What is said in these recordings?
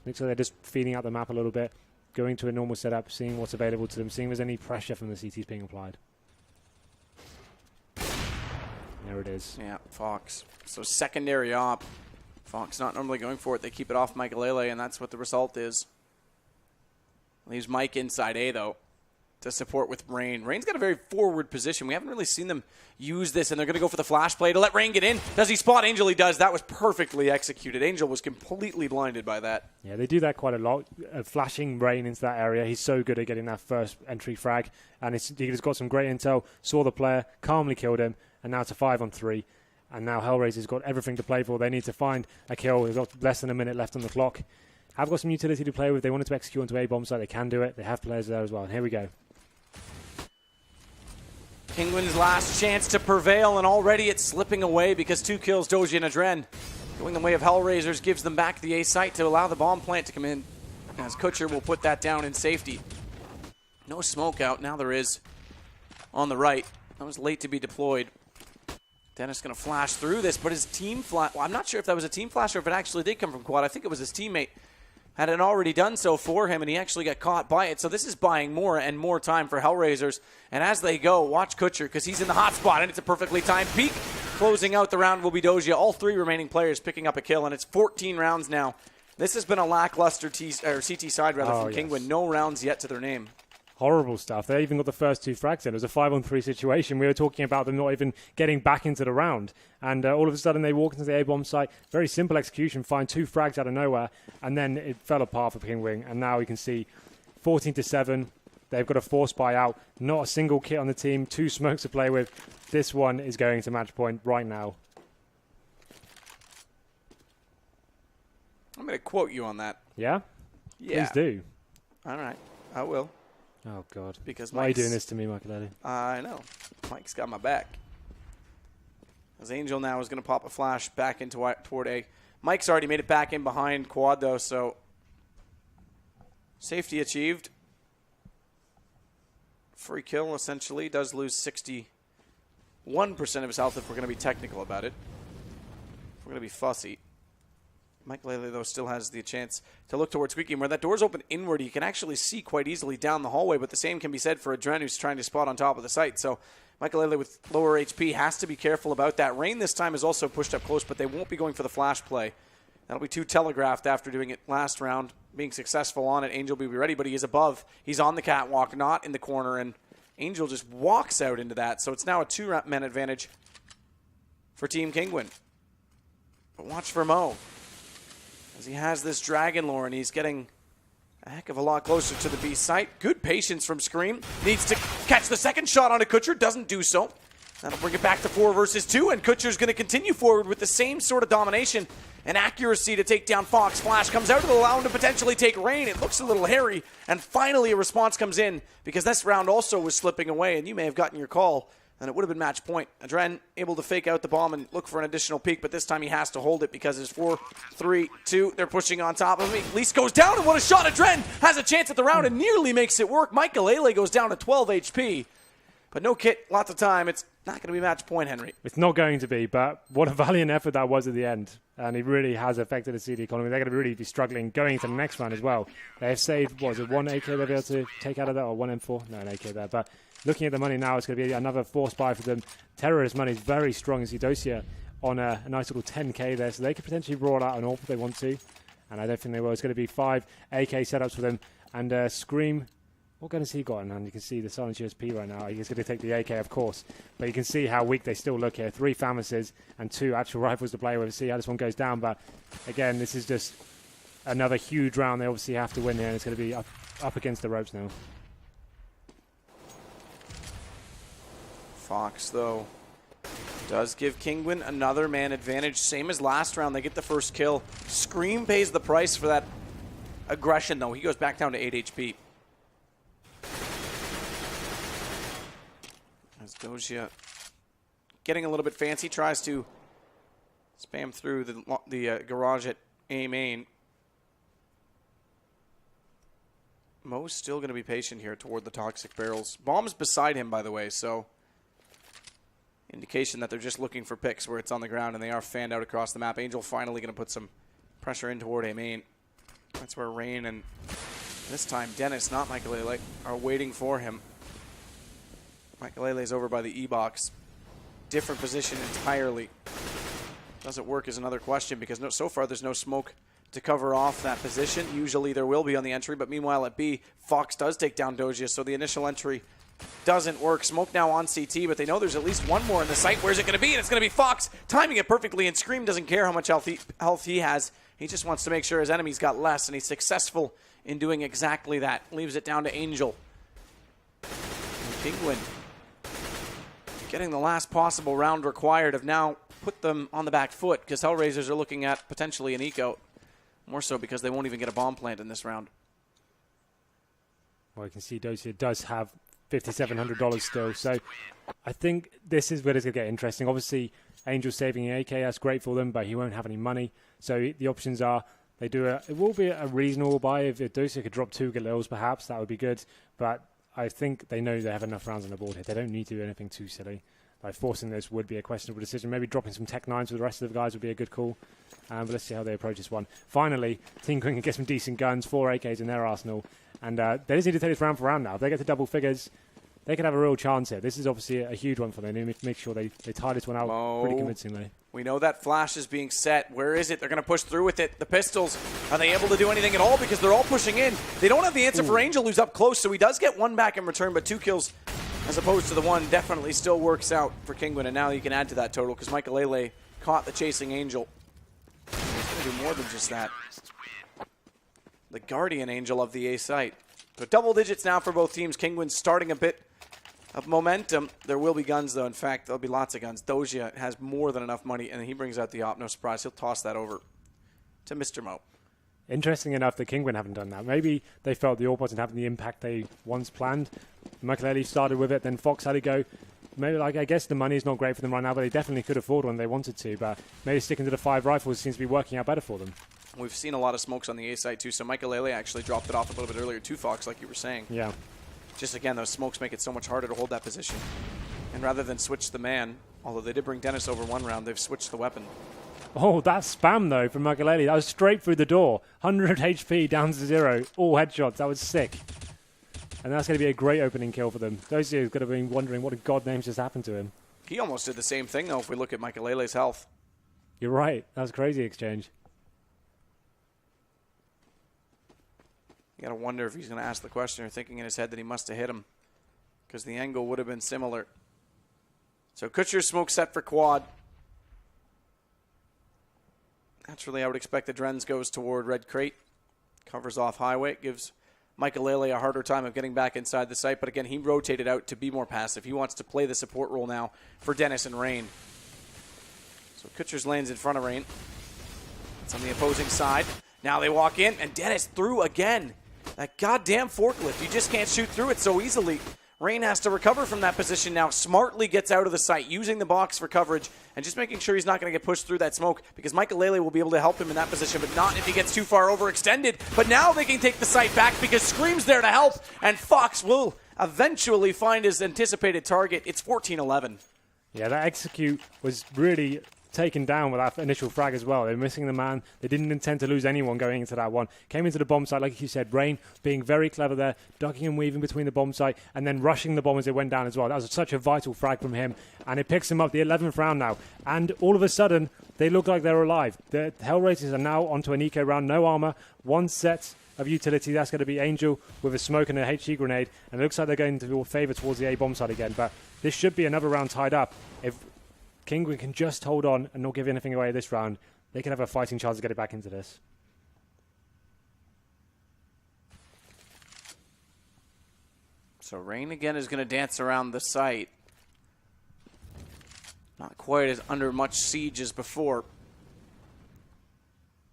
Looks like they're just feeding out the map a little bit, going to a normal setup, seeing what's available to them, seeing if there's any pressure from the CTs being applied. There it is. Yeah, Fox. So secondary op. Fox not normally going for it. They keep it off Michaelele, and that's what the result is. Leaves Mike inside A, though, to support with Rain. Rain's got a very forward position. We haven't really seen them use this, and they're going to go for the flash play to let Rain get in. Does he spot Angel? He does. That was perfectly executed. Angel was completely blinded by that. Yeah, they do that quite a lot, flashing Rain into that area. He's so good at getting that first entry frag, and he's got some great intel, saw the player, calmly killed him, and now it's a 5-on-3. And now HellRaisers got everything to play for. They need to find a kill. They've got less than a minute left on the clock. Have got some utility to play with. They wanted to execute onto A bomb site. They can do it. They have players there as well. And here we go. Kinguin's last chance to prevail, and already it's slipping away because 2 kills, Doji and Adren. Going the way of HellRaisers gives them back the A site to allow the bomb plant to come in, as Kutcher will put that down in safety. No smoke out. Now there is on the right. That was late to be deployed. Dennis going to flash through this, but his team flash... Well, I'm not sure if that was a team flash or if it actually did come from Quad. I think it was his teammate had it already done so for him, and he actually got caught by it. So this is buying more and more time for HellRaisers. And as they go, watch Kutcher, because he's in the hot spot, and it's a perfectly timed peak. Closing out the round will be Dojia. All 3 remaining players picking up a kill, and it's 14 rounds now. This has been a lackluster CT side from Kinguin. No rounds yet to their name. Horrible stuff. They even got the first 2 frags in. It was a 5-on-3 situation. We were talking about them not even getting back into the round. And all of a sudden they walk into the A-bomb site. Very simple execution. Find 2 frags out of nowhere. And then it fell apart for Kinguin. And now you can see 14-7. They've got a force buy out. Not a single kit on the team. 2 smokes to play with. This one is going to match point right now. I'm going to quote you on that. Yeah? Yeah. Please do. All right. I will. Oh, God. Because why are you doing this to me, Michaelele? I know. Mike's got my back. As Angel now is going to pop a flash back into toward A. Mike's already made it back in behind Quad, though, so safety achieved. Free kill, essentially. Does lose 61% of his health if we're going to be technical about it. If we're going to be fussy. Mike Lele, though, still has the chance to look towards Squeaky. Where that door's open inward, he can actually see quite easily down the hallway, but the same can be said for Adren, who's trying to spot on top of the site. So Michael Lele with lower HP has to be careful about that. Rain this time is also pushed up close, but they won't be going for the flash play. That'll be too telegraphed after doing it last round, being successful on it. Angel will be ready, but he is above. He's on the catwalk, not in the corner, and Angel just walks out into that. So it's now a 2-man advantage for Team Kinguin. But watch for Mo, as he has this Dragon Lore, and he's getting a heck of a lot closer to the B site. Good patience from Scream. Needs to catch the second shot on a Kutcher. Doesn't do so. That'll bring it back to 4 versus 2, and Kutcher's going to continue forward with the same sort of domination and accuracy to take down Fox. Flash comes out to allow him to potentially take Rain. It looks a little hairy, and finally a response comes in, because this round also was slipping away, and you may have gotten your call, and it would have been match point. Adren able to fake out the bomb and look for an additional peek, but this time he has to hold it because it's 4, 3, 2. They're pushing on top of him. Least goes down, and what a shot. Adren has a chance at the round and nearly makes it work. Michaelele goes down to 12 HP. But no kit, lots of time. It's not going to be match point, Henry. It's not going to be, but what a valiant effort that was at the end. And it really has affected the CD economy. They're going to really be struggling going into the next round as well. They have saved, what was it, 1 AK they'll be able to take out of that, or 1 M4? No, an AK there. But looking at the money now, it's going to be another force buy for them. Terrorist money is very strong as Eudocia on a nice little 10k there, so they could potentially roll out an AWP if they want to. And I don't think they will. It's going to be 5 AK setups for them. And Scream, what gun has he got in hand? You can see the silent USP right now. He's going to take the AK, of course. But you can see how weak they still look here. 3 Famises and 2 actual rifles to play with. See how this one goes down. But again, this is just another huge round. They obviously have to win here, and it's going to be up against the ropes now. Fox, though, does give Kinguin another man advantage. Same as last round. They get the first kill. Scream pays the price for that aggression, though. He goes back down to 8 HP. As Dojia getting a little bit fancy, tries to spam through the garage at A main. Mo's still going to be patient here toward the toxic barrels. Bomb's beside him, by the way, so indication that they're just looking for picks where it's on the ground, and they are fanned out across the map. Angel finally going to put some pressure in toward A main. That's where Rain and this time Dennis, not Michaelele, are waiting for him. Michaelele's over by the E-box. Different position entirely. Does it work is another question because so far there's no smoke to cover off that position. Usually there will be on the entry, but meanwhile at B, Fox does take down Doja, so the initial entry doesn't work. Smoke now on CT, but they know there's at least one more in the site. Where's it going to be? And it's going to be Fox, timing it perfectly, and Scream doesn't care how much health he has. He just wants to make sure his enemies got less, and he's successful in doing exactly that. Leaves it down to Angel. And Kinguin, getting the last possible round required, have now put them on the back foot because HellRaisers are looking at potentially an eco. More so because they won't even get a bomb plant in this round. Well, you can see Dosia does have $5,700 still, so I think this is where it's going to get interesting. Obviously, Angel saving an AK, that's great for them, but he won't have any money. So the options are, it will be a reasonable buy. If Dosia could drop 2 Galils, perhaps, that would be good. But I think they know they have enough rounds on the board here. They don't need to do anything too silly. Like forcing this would be a questionable decision. Maybe dropping some Tech 9s with the rest of the guys would be a good call. But let's see how they approach this one. Finally, Team Queen can get some decent guns, 4 AKs in their arsenal. And they just need to take this round for round now. If they get to double figures, they could have a real chance here. This is obviously a huge one for them. They need to make sure they tie this one out pretty convincingly. We know that flash is being set. Where is it? They're going to push through with it. The pistols, are they able to do anything at all? Because they're all pushing in. They don't have the answer for Angel, who's up close, so he does get 1 back in return, but 2 kills as opposed to the 1 definitely still works out for Kinguin, and now you can add to that total because Michaelele caught the chasing Angel. He's going to do more than just that. The guardian Angel of the A site. So double digits now for both teams. Kinguin's starting a bit of momentum. There will be guns, though. In fact, there'll be lots of guns. Doja has more than enough money, and he brings out the op. No surprise. He'll toss that over to Mr. Mo. Interesting enough that Kinguin haven't done that. Maybe they felt the AWP wasn't having the impact they once planned. Michaelele started with it, then Fox had to go. Maybe, I guess the money is not great for them right now, but they definitely could afford one if they wanted to. But maybe sticking to the 5 rifles seems to be working out better for them. We've seen a lot of smokes on the A side, too, so Michaelele actually dropped it off a little bit earlier to Fox, like you were saying. Yeah. Just, again, those smokes make it so much harder to hold that position. And rather than switch the man, although they did bring Dennis over 1 round, they've switched the weapon. Oh, that spam, though, from Michaelele. That was straight through the door. 100 HP down to 0. All headshots. That was sick. And that's going to be a great opening kill for them. Those of you could have been wondering what in God names just happened to him. He almost did the same thing, though, if we look at Michaelele's health. You're right. That was a crazy exchange. You got to wonder if he's going to ask the question or thinking in his head that he must have hit him, because the angle would have been similar. So Kutcher's smoke set for quad. Naturally, I would expect the Drens goes toward Red Crate. Covers off highway. It gives Michaelele a harder time of getting back inside the site. But again, he rotated out to be more passive. He wants to play the support role now for Dennis and Rain. So Kutcher's lands in front of Rain. It's on the opposing side. Now they walk in, and Dennis through again. That goddamn forklift. You just can't shoot through it so easily. Rain has to recover from that position now. Smartly gets out of the site, using the box for coverage, and just making sure he's not going to get pushed through that smoke, because Michaelele will be able to help him in that position, but not if he gets too far overextended. But now they can take the site back because Scream's there to help, and Fox will eventually find his anticipated target. It's 14-11. Yeah, that execute was really taken down with that initial frag as well. They were missing the man. They didn't intend to lose anyone going into that one. Came into the bomb site, like you said, Rain being very clever there, ducking and weaving between the bomb site and then rushing the bomb as it went down as well. That was such a vital frag from him. And it picks him up the 11th round now. And all of a sudden, they look like they're alive. The HellRaisers are now onto an eco round, no armor, 1 set of utility. That's going to be Angel with a smoke and a HE grenade. And it looks like they're going to favor towards the A bomb site again. But this should be another round tied up. If Kinguin can just hold on and not give anything away this round, they can have a fighting chance to get it back into this. So Rain again is going to dance around the site. Not quite as under much siege as before.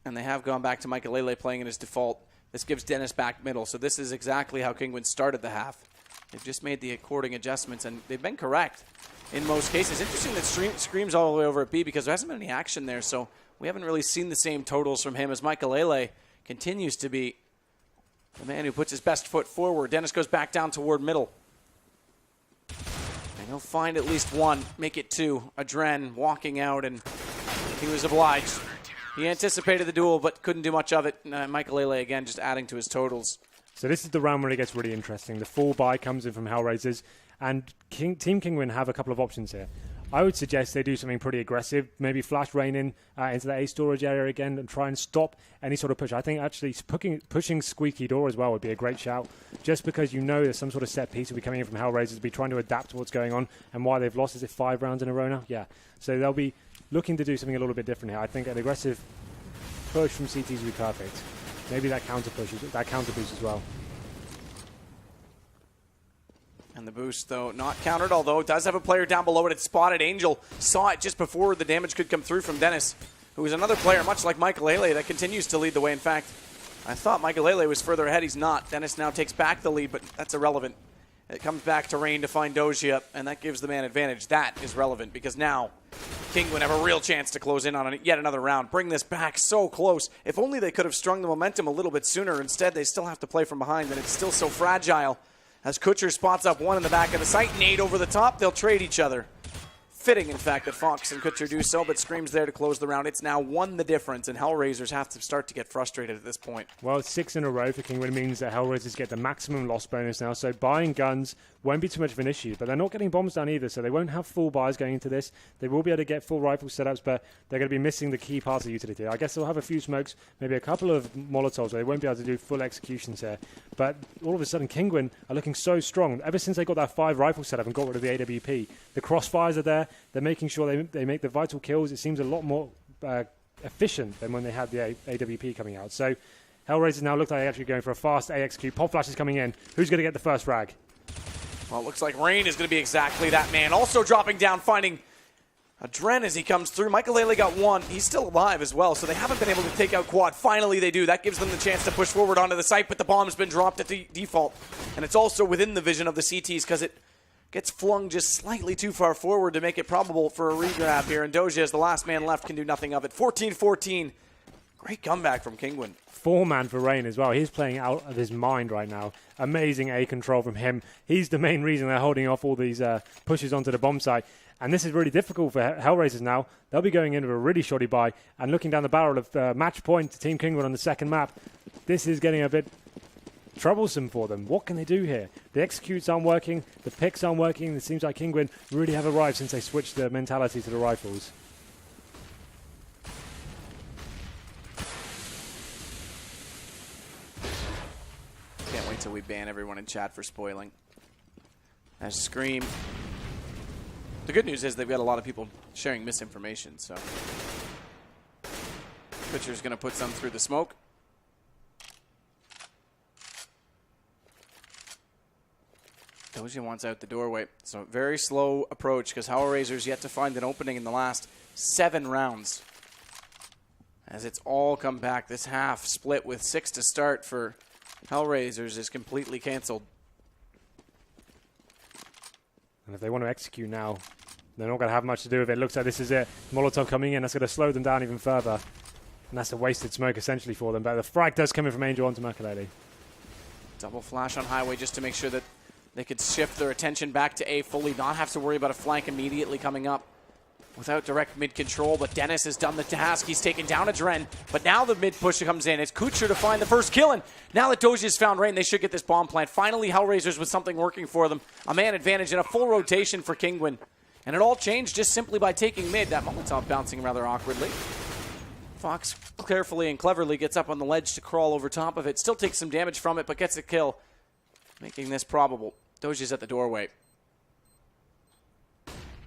And they have gone back to Michaelele playing in his default. This gives Dennis back middle. So this is exactly how Kinguin started the half. They've just made the according adjustments, and they've been correct in most cases. Interesting that Scream's all the way over at B because there hasn't been any action there, so we haven't really seen the same totals from him as Michaelele continues to be the man who puts his best foot forward. Dennis goes back down toward middle. And he'll find at least 1, make it 2. Adren walking out, and he was obliged. He anticipated the duel, but couldn't do much of it. Michael again just adding to his totals. So this is the round where it gets really interesting. The full buy comes in from HellRaisers, and Team Kinguin have a couple of options here. I would suggest they do something pretty aggressive, maybe flash Rain in into the A storage area again and try and stop any sort of push. I think actually pushing Squeaky Door as well would be a great shout, just because you know there's some sort of set piece will be coming in from HellRaisers, be trying to adapt to what's going on, and why they've lost, is it 5 rounds in a row now? Yeah. So they'll be looking to do something a little bit different here. I think an aggressive push from CTs would be perfect. Maybe that counter boost as well. And the boost, though, not countered, although it does have a player down below it. It's spotted. Angel saw it just before the damage could come through from Dennis, who is another player, much like Michael that continues to lead the way. In fact, I thought Michael was further ahead. He's not. Dennis now takes back the lead, but that's irrelevant. It comes back to Rain to find Doja, and that gives the man advantage. That is relevant, because now Kinguin have a real chance to close in on yet another round. Bring this back so close. If only they could have strung the momentum a little bit sooner. Instead, they still have to play from behind, and it's still so fragile. As Kutcher spots up one in the back of the site, Nade over the top, they'll trade each other. Fitting, in fact, that Fox and Kutcher do so, but Scream's there to close the round. It's now 1 the difference, and HellRaisers have to start to get frustrated at this point. Well, 6 in a row for Kinguin means that HellRaisers get the maximum loss bonus now, so buying guns won't be too much of an issue, but they're not getting bombs down either, so they won't have full buys going into this. They will be able to get full rifle setups, but they're going to be missing the key parts of the utility. I guess they'll have a few smokes, maybe a couple of Molotovs, where they won't be able to do full executions here. But all of a sudden, Kinguin are looking so strong. Ever since they got that 5 rifle setup and got rid of the AWP, the crossfires are there. They're making sure they make the vital kills. It seems a lot more efficient than when they had the AWP coming out. So HellRaisers now look like they're actually going for a fast AXQ. Pop flash is coming in. Who's going to get the first frag? Well, it looks like Rain is going to be exactly that man. Also dropping down, finding Adren as he comes through. Michael got 1. He's still alive as well, so they haven't been able to take out Quad. Finally, they do. That gives them the chance to push forward onto the site, but the bomb's been dropped at the default. And it's also within the vision of the CTs because it gets flung just slightly too far forward to make it probable for a regrab here. And Doja, as the last man left, can do nothing of it. 14-14. Great comeback from Kinguin. 4-man for Rain as well. He's playing out of his mind right now. Amazing A control from him. He's the main reason they're holding off all these pushes onto the bomb site. And this is really difficult for HellRaisers now. They'll be going in with a really shoddy buy and looking down the barrel of match point to Team Kinguin on the second map. This is getting a bit troublesome for them. What can they do here? The executes aren't working. The picks aren't working. It seems like Kinguin really have arrived since they switched their mentality to the rifles. Can't wait till we ban everyone in chat for spoiling. As Scream. The good news is they've got a lot of people sharing misinformation, so Butcher's going to put some through the smoke. Doja wants out the doorway. So very slow approach because HellRaisers yet to find an opening in the last 7 rounds. As it's all come back. This half split with 6 to start for HellRaisers is completely canceled. And if they want to execute now, they're not going to have much to do with it. Looks like this is it. Molotov coming in. That's going to slow them down even further. And that's a wasted smoke essentially for them. But the frag does come in from Angel onto Makalele. Double flash on Highway just to make sure that they could shift their attention back to A fully, not have to worry about a flank immediately coming up without direct mid control. But Dennis has done the task. He's taken down Adren. But now the mid push comes in. It's Kutcher to find the first kill. And now that Doja's found Rain, they should get this bomb plant. Finally, HellRaisers with something working for them. A man advantage and a full rotation for Kinguin. And it all changed just simply by taking mid. That Molotov bouncing rather awkwardly. Fox carefully and cleverly gets up on the ledge to crawl over top of it. Still takes some damage from it, but gets a kill, making this probable. Doja's at the doorway.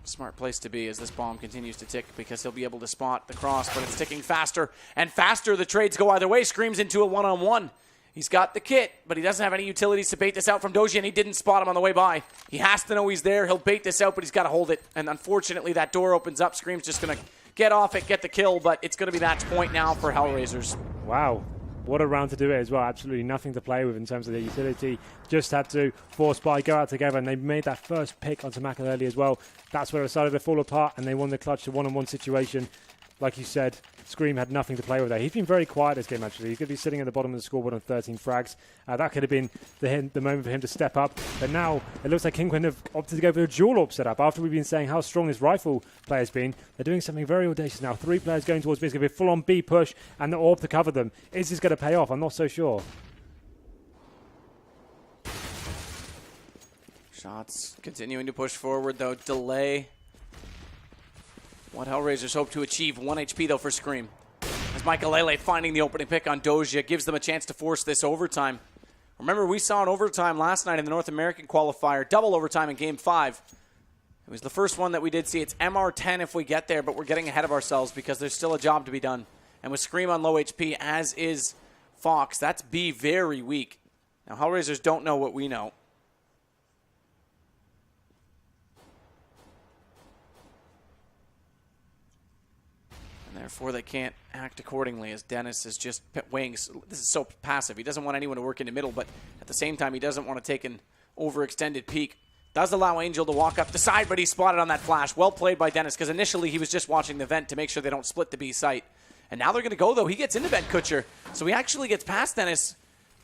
Smart place to be as this bomb continues to tick because he'll be able to spot the cross, but it's ticking faster and faster. The trades go either way. Screams into a one-on-one. He's got the kit, but he doesn't have any utilities to bait this out from Doja, and he didn't spot him on the way by. He has to know he's there. He'll bait this out, but he's got to hold it. And unfortunately, that door opens up. Scream's just going to get off it, get the kill, but it's going to be match point now for HellRaisers. Wow. What a round to do it as well. Absolutely nothing to play with in terms of the utility. Just had to force by, go out together, and they made that first pick onto Makalele as well. That's where it started to fall apart, and they won the clutch to one-on-one situation. like you said, Scream had nothing to play with there. He's been very quiet this game, actually. He's going to be sitting at the bottom of the scoreboard on 13 frags. That could have been the moment for him to step up. But now it looks like Kinguin have opted to go for a dual AWP setup. After we've been saying how strong this rifle player has been, they're doing something very audacious now. 3 players going towards B. It's going to be a full-on B push and the AWP to cover them. Is this going to pay off? I'm not so sure. Shots continuing to push forward, though. Delay. What HellRaisers hope to achieve. 1 HP, though, for Scream. As Michael finding the opening pick on Doja gives them a chance to force this overtime. Remember, we saw an overtime last night in the North American qualifier. Double overtime in Game 5. It was the first one that we did see. It's MR10 if we get there, but we're getting ahead of ourselves because there's still a job to be done. And with Scream on low HP, as is Fox, that's B very weak. Now, HellRaisers don't know what we know. Therefore, they can't act accordingly as Dennis is just weighing. This is so passive. He doesn't want anyone to work in the middle, but at the same time, he doesn't want to take an overextended peek. Does allow Angel to walk up the side, but he's spotted on that flash. Well played by Dennis, because initially he was just watching the vent to make sure they don't split the B site. And now they're going to go, though. He gets into vent Kutcher, so he actually gets past Dennis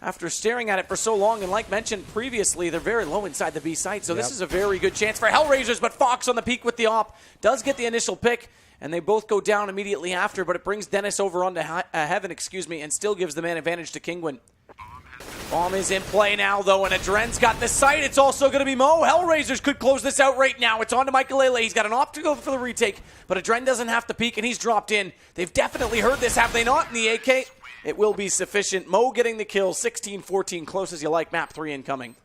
after staring at it for so long. And like mentioned previously, they're very low inside the B site, so this is a very good chance for HellRaisers, but Fox on the peak with the op does get the initial pick. And they both go down immediately after, but it brings Dennis over onto Heaven, and still gives the man advantage to Kinguin. Bomb is in play now, though, and Adren's got the sight. It's also going to be Mo. HellRaisers could close this out right now. It's on to Michael. He's got an op to go for the retake, but Adren doesn't have to peek, and he's dropped in. They've definitely heard this, have they not, in the AK? It will be sufficient. Mo getting the kill, 16-14, close as you like, map 3 incoming.